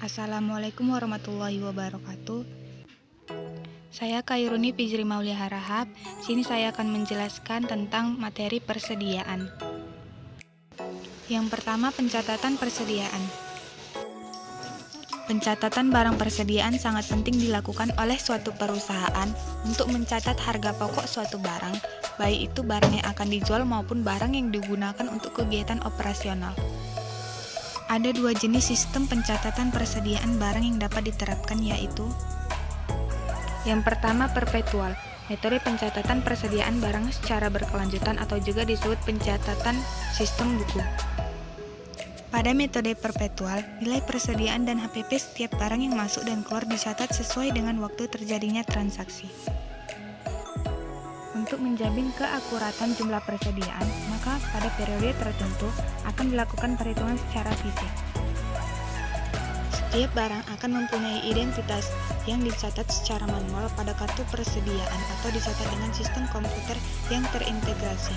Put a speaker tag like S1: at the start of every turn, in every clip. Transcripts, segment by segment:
S1: Assalamualaikum warahmatullahi wabarakatuh. Saya Khairuni Fijri Maulia Harahap. Sini saya akan menjelaskan tentang materi persediaan. Yang pertama, pencatatan persediaan. Pencatatan barang persediaan sangat penting dilakukan oleh suatu perusahaan untuk mencatat harga pokok suatu barang, baik itu barang yang akan dijual maupun barang yang digunakan untuk kegiatan operasional. Ada dua jenis sistem pencatatan persediaan barang yang dapat diterapkan, yaitu yang pertama, perpetual, metode pencatatan persediaan barang secara berkelanjutan atau juga disebut pencatatan sistem buku. Pada metode perpetual, nilai persediaan dan HPP setiap barang yang masuk dan keluar dicatat sesuai dengan waktu terjadinya transaksi. Untuk menjamin keakuratan jumlah persediaan, maka pada periode tertentu akan dilakukan perhitungan secara fisik. Setiap barang akan mempunyai identitas yang dicatat secara manual pada kartu persediaan atau dicatat dengan sistem komputer yang terintegrasi.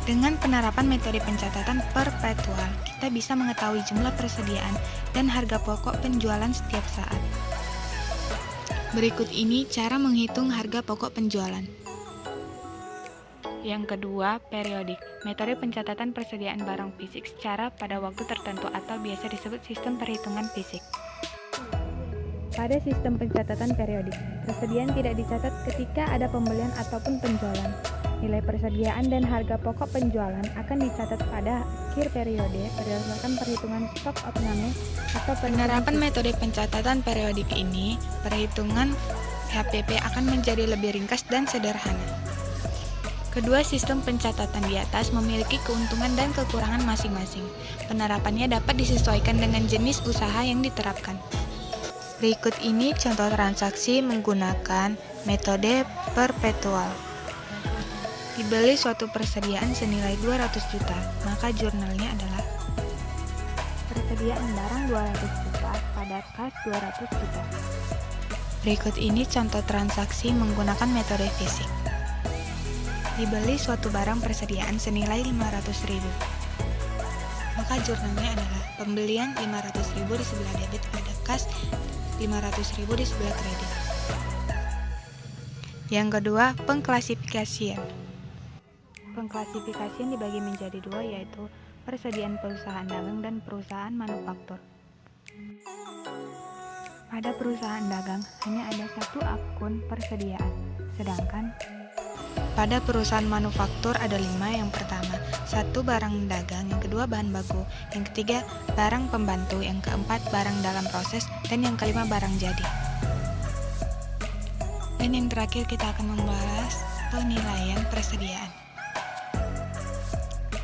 S1: Dengan penerapan metode pencatatan perpetual, kita bisa mengetahui jumlah persediaan dan harga pokok penjualan setiap saat. Berikut ini cara menghitung harga pokok penjualan. Yang kedua, periodik, metode pencatatan persediaan barang fisik secara pada waktu tertentu atau biasa disebut sistem perhitungan fisik. Pada sistem pencatatan periodik, persediaan tidak dicatat ketika ada pembelian ataupun penjualan. Nilai persediaan dan harga pokok penjualan akan dicatat pada akhir periode berdasarkan perhitungan stok opname atau penerapan metode pencatatan periodik ini, perhitungan HPP akan menjadi lebih ringkas dan sederhana. Kedua sistem pencatatan di atas memiliki keuntungan dan kekurangan masing-masing. Penerapannya dapat disesuaikan dengan jenis usaha yang diterapkan. Berikut ini contoh transaksi menggunakan metode perpetual. Dibeli suatu persediaan senilai 200 juta, maka jurnalnya adalah persediaan barang 200 juta pada kas 200 juta. Berikut ini contoh transaksi menggunakan metode fisik. Dibeli suatu barang persediaan senilai 500.000, maka jurnalnya adalah pembelian 500.000 di sebelah debit pada kas 500.000 di sebelah kredit. Yang kedua, pengklasifikasian. Pengklasifikasian dibagi menjadi dua, yaitu persediaan perusahaan dagang dan perusahaan manufaktur. Pada perusahaan dagang hanya ada satu akun persediaan, sedangkan pada perusahaan manufaktur ada 5. Yang pertama, 1 barang dagang, yang kedua bahan baku, yang ketiga barang pembantu, yang keempat barang dalam proses, dan yang kelima barang jadi. Dan yang terakhir kita akan membahas penilaian persediaan.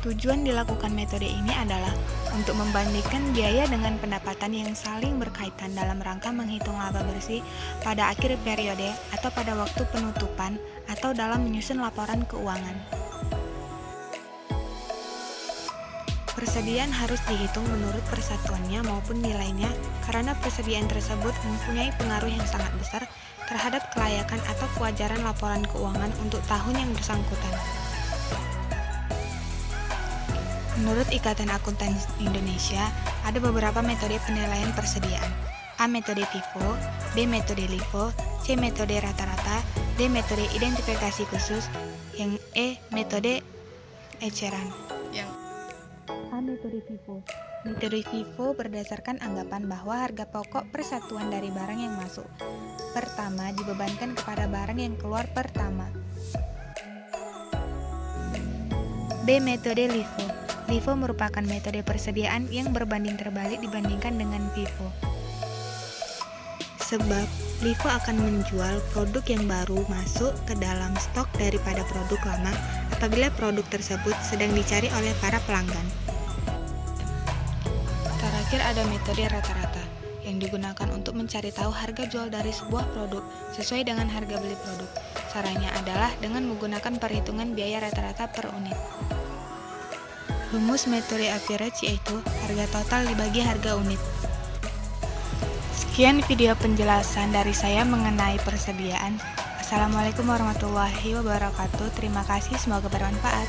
S1: Tujuan dilakukan metode ini adalah untuk membandingkan biaya dengan pendapatan yang saling berkaitan dalam rangka menghitung laba bersih pada akhir periode atau pada waktu penutupan atau dalam menyusun laporan keuangan. Persediaan harus dihitung menurut persatuannya maupun nilainya karena persediaan tersebut mempunyai pengaruh yang sangat besar terhadap kelayakan atau kewajaran laporan keuangan untuk tahun yang bersangkutan. Menurut Ikatan Akuntan Indonesia, ada beberapa metode penilaian persediaan. A. Metode FIFO, B. Metode LIFO, C. Metode rata-rata, D. Metode identifikasi khusus, yang E. Metode eceran. A. Metode FIFO. Metode FIFO berdasarkan anggapan bahwa harga pokok persatuan dari barang yang masuk pertama dibebankan kepada barang yang keluar pertama. B. Metode LIFO. LIFO merupakan metode persediaan yang berbanding terbalik dibandingkan dengan FIFO. Sebab LIFO akan menjual produk yang baru masuk ke dalam stok daripada produk lama apabila produk tersebut sedang dicari oleh para pelanggan. Terakhir ada metode rata-rata yang digunakan untuk mencari tahu harga jual dari sebuah produk sesuai dengan harga beli produk. Caranya adalah dengan menggunakan perhitungan biaya rata-rata per unit. Rumus metode average yaitu harga total dibagi harga unit. Sekian video penjelasan dari saya mengenai persediaan. Assalamualaikum warahmatullahi wabarakatuh. Terima kasih, semoga bermanfaat.